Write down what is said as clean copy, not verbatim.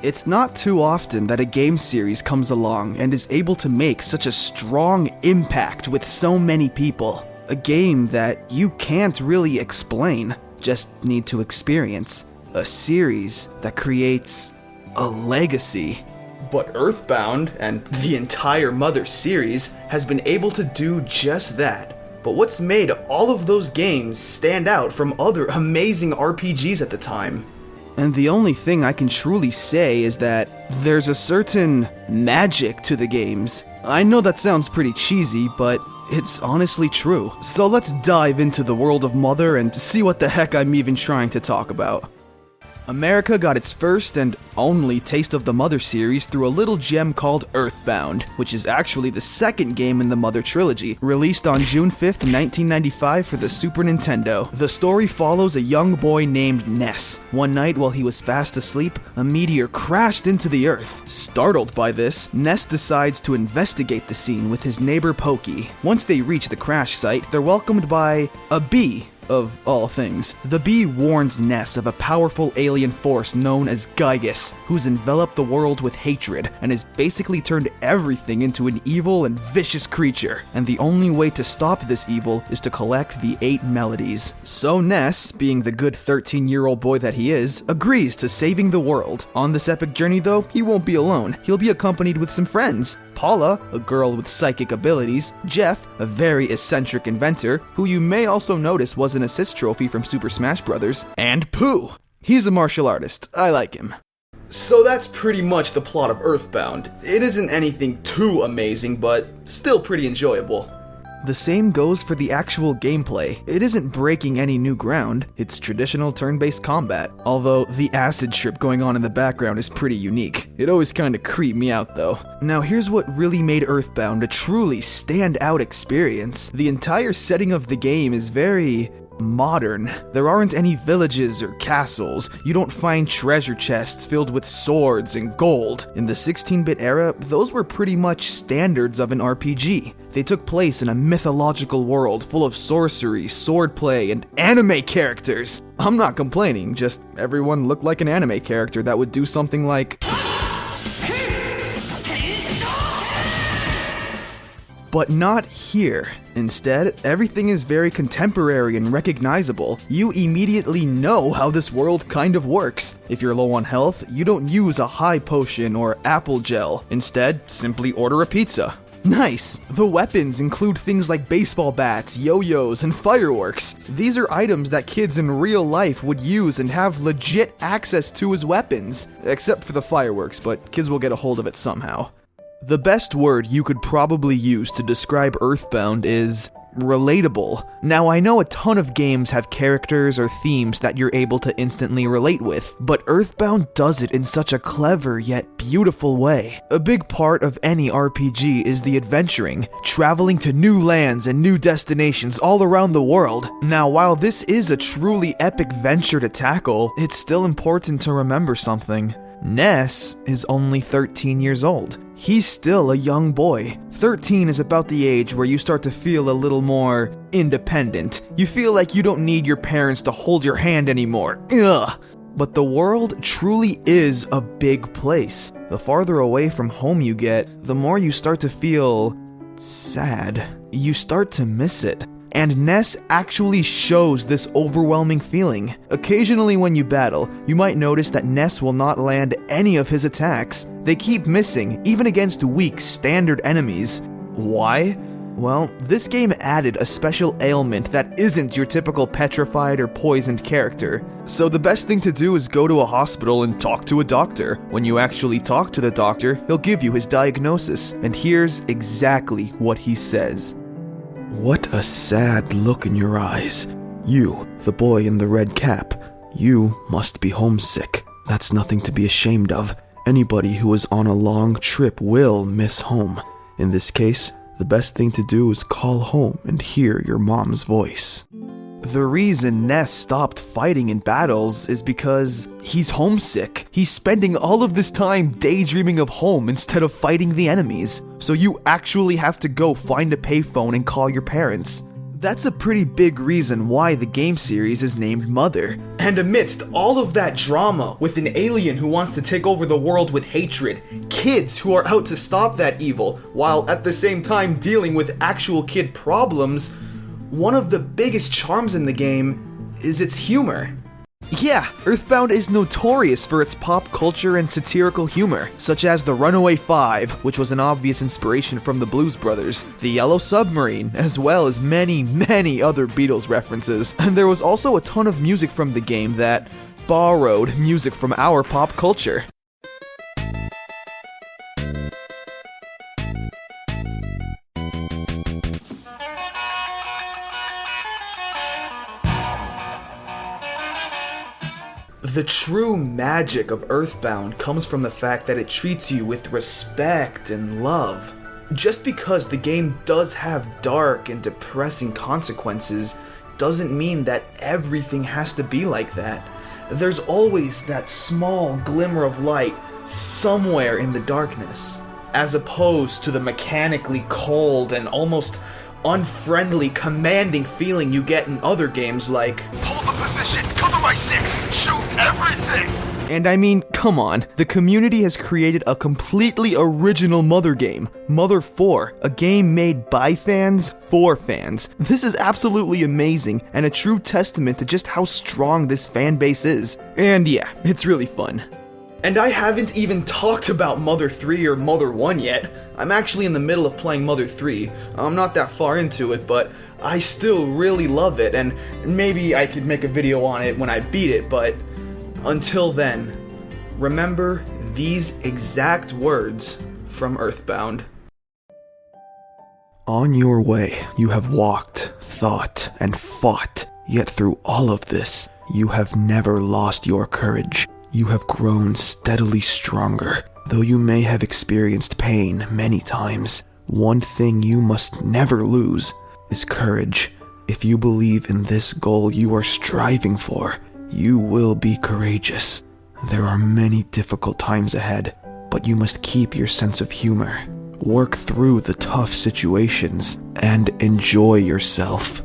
It's not too often that a game series comes along and is able to make such a strong impact with so many people. A game that you can't really explain, just need to experience. A series that creates a legacy. But EarthBound and the entire Mother series has been able to do just that. But what's made all of those games stand out from other amazing RPGs at the time? And the only thing I can truly say is that there's a certain magic to the games. I know that sounds pretty cheesy, but it's honestly true. So let's dive into the world of Mother and see what the heck I'm even trying to talk about. America got its first and only taste of the Mother series through a little gem called EarthBound, which is actually the second game in the Mother trilogy, released on June 5th, 1995 for the Super Nintendo. The story follows a young boy named Ness. One night while he was fast asleep, a meteor crashed into the Earth. Startled by this, Ness decides to investigate the scene with his neighbor Pokey. Once they reach the crash site, they're welcomed by a bee. Of all things. The bee warns Ness of a powerful alien force known as Gygus, who's enveloped the world with hatred and has basically turned everything into an evil and vicious creature. And the only way to stop this evil is to collect the 8 melodies. So Ness, being the good 13-year-old boy that he is, agrees to saving the world. On this epic journey though, he won't be alone. He'll be accompanied with some friends. Paula, a girl with psychic abilities, Jeff, a very eccentric inventor, who you may also notice was an assist trophy from Super Smash Bros., and Pooh. He's a martial artist. I like him. So that's pretty much the plot of EarthBound. It isn't anything too amazing, but still pretty enjoyable. The same goes for the actual gameplay. It isn't breaking any new ground, it's traditional turn-based combat, although the acid trip going on in the background is pretty unique. It always kinda creeped me out though. Now here's what really made EarthBound a truly stand-out experience. The entire setting of the game is very modern. There aren't any villages or castles. You don't find treasure chests filled with swords and gold. In the 16-bit era, those were pretty much standards of an RPG. They took place in a mythological world full of sorcery, swordplay, and anime characters. I'm not complaining, just everyone looked like an anime character that would do something like... But not here. Instead, everything is very contemporary and recognizable. You immediately know how this world kind of works. If you're low on health, you don't use a high potion or apple gel. Instead, simply order a pizza. Nice! The weapons include things like baseball bats, yo-yos, and fireworks. These are items that kids in real life would use and have legit access to as weapons. Except for the fireworks, but kids will get a hold of it somehow. The best word you could probably use to describe EarthBound is relatable. Now, I know a ton of games have characters or themes that you're able to instantly relate with, but EarthBound does it in such a clever yet beautiful way. A big part of any RPG is the adventuring, traveling to new lands and new destinations all around the world. Now, while this is a truly epic venture to tackle, it's still important to remember something. Ness is only 13 years old. He's still a young boy. 13 is about the age where you start to feel a little more independent. You feel like you don't need your parents to hold your hand anymore. Ugh. But the world truly is a big place. The farther away from home you get, the more you start to feel sad. You start to miss it. And Ness actually shows this overwhelming feeling. Occasionally when you battle, you might notice that Ness will not land any of his attacks. They keep missing, even against weak, standard enemies. Why? Well, this game added a special ailment that isn't your typical petrified or poisoned character. So the best thing to do is go to a hospital and talk to a doctor. When you actually talk to the doctor, he'll give you his diagnosis. And here's exactly what he says. What a sad look in your eyes. You, the boy in the red cap, you must be homesick. That's nothing to be ashamed of. Anybody who is on a long trip will miss home. In this case, the best thing to do is call home and hear your mom's voice. The reason Ness stopped fighting in battles is because he's homesick. He's spending all of this time daydreaming of home instead of fighting the enemies. So you actually have to go find a payphone and call your parents. That's a pretty big reason why the game series is named Mother. And amidst all of that drama with an alien who wants to take over the world with hatred, kids who are out to stop that evil, while at the same time dealing with actual kid problems, one of the biggest charms in the game is its humor. Yeah, EarthBound is notorious for its pop culture and satirical humor, such as the Runaway Five, which was an obvious inspiration from the Blues Brothers, the Yellow Submarine, as well as many, many other Beatles references. And there was also a ton of music from the game that borrowed music from our pop culture. The true magic of EarthBound comes from the fact that it treats you with respect and love. Just because the game does have dark and depressing consequences doesn't mean that everything has to be like that. There's always that small glimmer of light somewhere in the darkness, as opposed to the mechanically cold and almost unfriendly, commanding feeling you get in other games like, "Hold the position, cover my six, shoot everything!" And I mean, come on, the community has created a completely original Mother game, Mother 4, a game made by fans, for fans. This is absolutely amazing, and a true testament to just how strong this fan base is. And yeah, it's really fun. And I haven't even talked about Mother 3 or Mother 1 yet. I'm actually in the middle of playing Mother 3. I'm not that far into it, but I still really love it, and maybe I could make a video on it when I beat it, but until then, remember these exact words from EarthBound. On your way, you have walked, thought, and fought, yet through all of this, you have never lost your courage. You have grown steadily stronger. Though you may have experienced pain many times, one thing you must never lose is courage. If you believe in this goal you are striving for, you will be courageous. There are many difficult times ahead, but you must keep your sense of humor. Work through the tough situations and enjoy yourself.